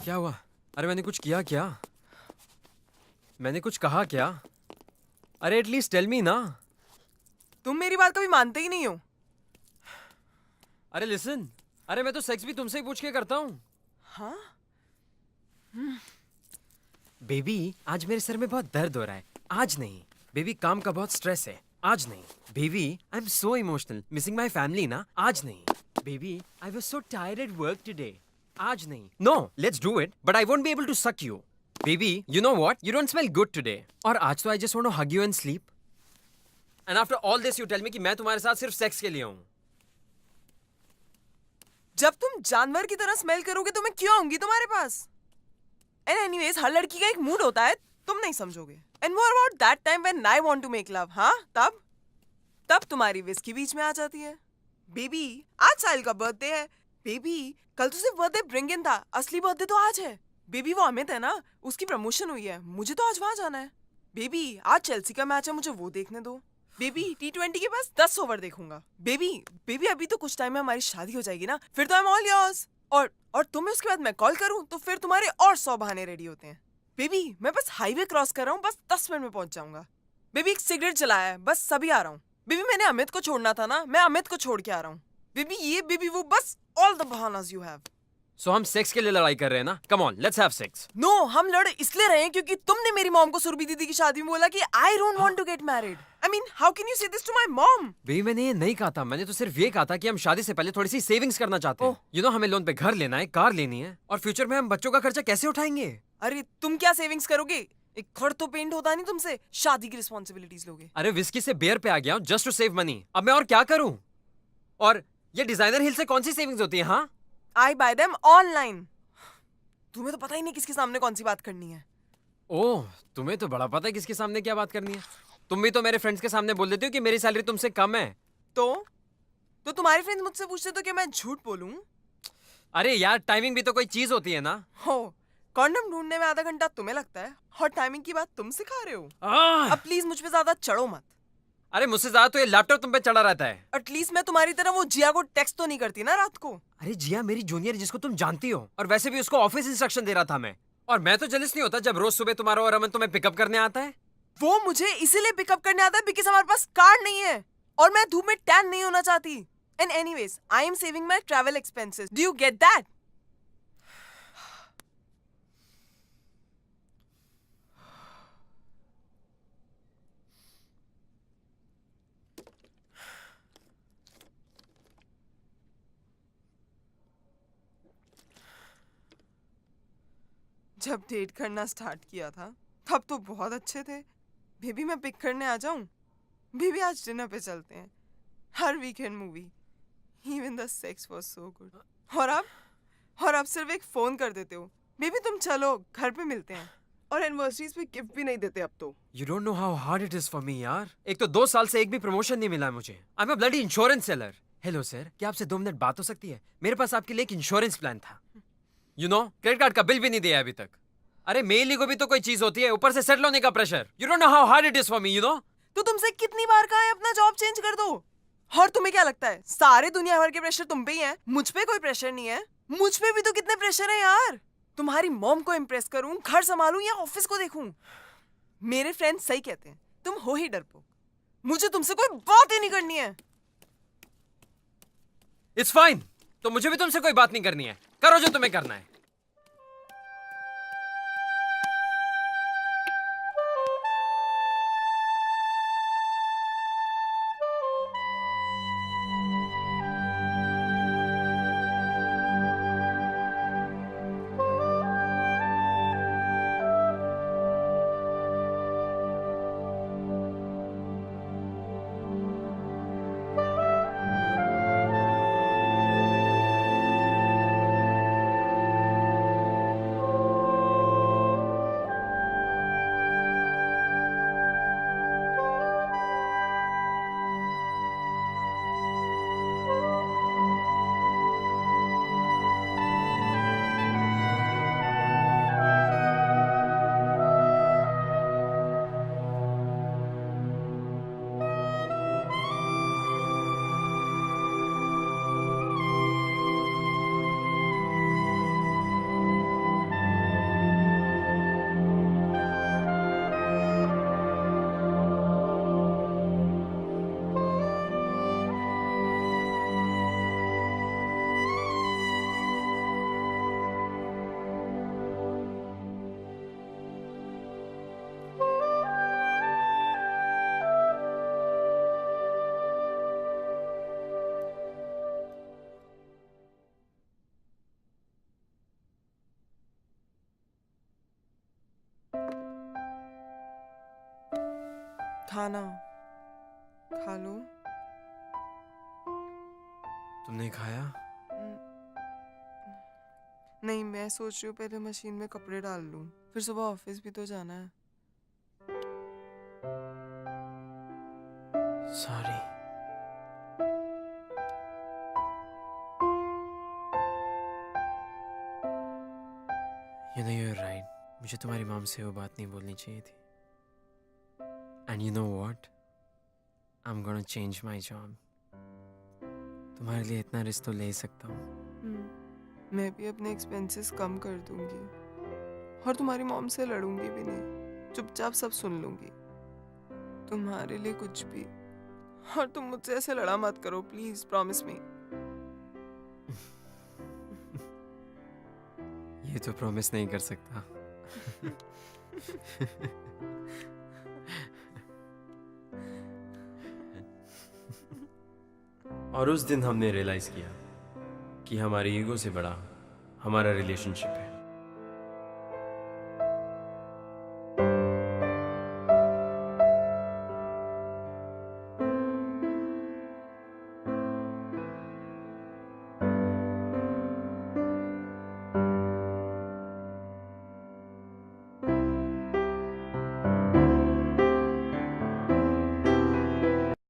क्या हुआ? अरे मैंने कुछ किया क्या? मैंने कुछ कहा क्या? अरे एटलीस्ट टेल मी ना. तुम मेरी बात कभी मानते ही नहीं हो. अरे लिसन, अरे मैं तो सेक्स भी तुमसे ही पूछ के करता हूँ. हाँ? बेबी आज मेरे सर में बहुत दर्द हो रहा है. आज नहीं बेबी, काम का बहुत स्ट्रेस है. आज नहीं baby, I am so emotional, missing my family ना. आज नहीं baby, I was so tired at work today. आज नहीं. No, let's do it, but I won't be able to suck you. Baby you know what, you don't smell good today. और आज तो I just want to hug you and sleep. And after all this you tell me कि मैं तुम्हारे साथ सिर्फ sex के लिए हूँ. जब तुम जानवर की तरह स्मेल करोगे तो मैं क्यों आऊंगी तुम्हारे पास? एंड एनीवेज, हर लड़की का एक मूड होता है, तुम नहीं समझोगे. And what about that time when I want to make love? हाँ, तब तुम्हारी विस्की बीच में आ जाती है. बेबी आज साहिल का बर्थडे है. बेबी कल तो सिर्फ बर्थडे ब्रिंग इन था, असली बर्थडे तो आज है. बेबी वो अमित है ना, उसकी प्रमोशन हुई है, मुझे तो आज वहां जाना है. बेबी आज चेल्सी का मैच है, मुझे वो देखने दो. बेबी T20 के पास 10 ओवर देखूंगा. बेबी अभी तो कुछ टाइम में हमारी शादी हो जाएगी ना, फिर तो आई एम ऑल योर्स. और तुम्हें उसके बाद मैं कॉल करूं तो फिर तुम्हारे और 100 बहाने रेडी होते हैं. बेबी मैं बस हाईवे क्रॉस कर रहा हूँ, बस 10 मिनट में पहुंच जाऊंगा. बेबी एक सिगरेट चलाया है, बस सभी आ रहा हूँ. बेबी मैंने अमित को छोड़ना था ना, मैं अमित को छोड़ के आ रहा हूँ. बेबी ये बेबी वो, बस ऑल द बहानास यू हैव. सो हम सेक्स के लिए लड़ाई कर रहे हैं ना? Come on, let's have sex. No, हम लड़ इसलिए रहे हैं क्योंकि तुमने मेरी मॉम को सुरभि दीदी की शादी में बोला कि I don't want to get married. I mean how can you say this to my mom? Baby मैंने ये नहीं कहा था, मैंने तो सिर्फ ये कहा था कि हम शादी से पहले थोड़ी सी सेविंग्स करना चाहते हैं. यू नो हमें लोन पे घर लेना है, कार लेनी है, और फ्यूचर में हम बच्चों का खर्चा कैसे उठाएंगे? अरे तुम क्या सेविंग्स करोगे? एक खड़ तो पेंट होता नहीं तुमसे, शादी की रिस्पॉन्सिबिलिटीज लोगे. अरे विस्की से बियर पे आ गया हूँ जस्ट टू सेव मनी. अब मैं और क्या करूँ? और ये डिजाइनर हिल से कौन सी सेविंग्स होती है? हाँ, आई बाय देम ऑनलाइन. तुम्हें तो पता ही नहीं किसके सामने कौन सी बात करनी है. ओह तुम्हें तो बड़ा पता है किसके सामने क्या बात करनी है. तुम भी तो मेरे फ्रेंड्स के सामने बोल देती हो कि मेरी सैलरी तुमसे कम है. तो तुम्हारे फ्रेंड्स मुझसे पूछते तो क्या मैं झूठ बोलूं? अरे यार टाइमिंग भी तो कोई चीज होती है ना. हो, कॉन्डम ढूंढने में आधा घंटा तुम्हें लगता है और टाइमिंग की बात तुम सिखा रहे हो. आह! अब प्लीज मुझ पे ज्यादा चढ़ो मत. अरे मुझसे ज्यादा तो ये लैपटॉप तुम पे चढ़ा रहता है. एटलीस्ट मैं तुम्हारी तरह वो जिया को टेक्स्ट तो नहीं करती ना रात को. अरे जिया मेरी जूनियर जिसको तुम जानती हो, और वैसे भी उसको ऑफिस इंस्ट्रक्शन दे रहा था मैं. और मैं तो जेलस नहीं होता जब रोज सुबह तुम्हारा और अमन तुम्हें पिकअप करने आता है. वो मुझे इसीलिए पिकअप करने आता है बिकॉज़ हमारे पास कार नहीं है और मैं धूप में टैन नहीं होना चाहती. And anyways, I am saving my travel expenses. Do you get that? जब डेट करना स्टार्ट किया था तब तो बहुत अच्छे थे. बेबी मैं पिक करने आ जाऊं? बेबी आज डिनर पे चलते हैं, हर weekend movie. Even the sex was so good. और अब सिर्फ एक फोन कर देते हो. बेबी तुम चलो, घर पे मिलते हैं. और एनिवर्सरीज पे गिफ्ट भी नहीं देते अब तो. You don't know how hard it is for me यार. एक तो 2 साल से एक भी प्रमोशन नहीं मिला है मुझे. I'm a bloody insurance seller. Hello sir, क्या आपसे 2 मिनट बात हो सकती है? मेरे पास आपके लिए एक इंश्योरेंस प्लान था. यू नो क्रेडिट कार्ड का बिल भी नहीं दिया अभी तक. अरे मेल को भी तो कोई चीज होती है, ऊपर से सेटल होने का pressure. You don't know how hard it is for me, you know. तो तुमसे कितनी बार कहा है अपना जॉब चेंज कर दो? और तुम्हें क्या लगता है सारे दुनिया भर के प्रेशर तुम पे ही है, मुझ पे कोई प्रेशर नहीं है? मुझ पे भी तो कितने प्रेशर है यार. तुम्हारी मॉम को इम्प्रेस करूं, घर संभालूं या ऑफिस को देखूं? मेरे फ्रेंड्स सही कहते हैं, तुम हो ही डरपोक. मुझे तुमसे कोई बात ही नहीं करनी है. It's fine. तो मुझे भी तुमसे कोई बात नहीं करनी है. करो जो तुम्हें करना है. खाना खा लो। तुमने खाया? नहीं, मैं सोच रही हूँ पहले मशीन में कपड़े डाल लूँ, फिर सुबह ऑफिस भी तो जाना है। सॉरी। you're right. मुझे तुम्हारी मॉम से वो बात नहीं बोलनी चाहिए थी। And you know what? I'm gonna change my job. तुम्हारे लिए इतना रिस्क तो ले ही सकता हूँ। मैं भी अपने एक्सपेंसेस कम कर दूंगी और तुम्हारी मॉम से लड़ूंगी भी नहीं, चुपचाप सब सुन लूंगी, तुम्हारे लिए कुछ भी। और तुम मुझसे ऐसे लड़ा मत करो प्लीज, प्रॉमिस मी। ये तो प्रॉमिस नहीं कर सकता। और उस दिन हमने रियलाइज किया कि हमारी ईगो से बड़ा हमारा रिलेशनशिप है।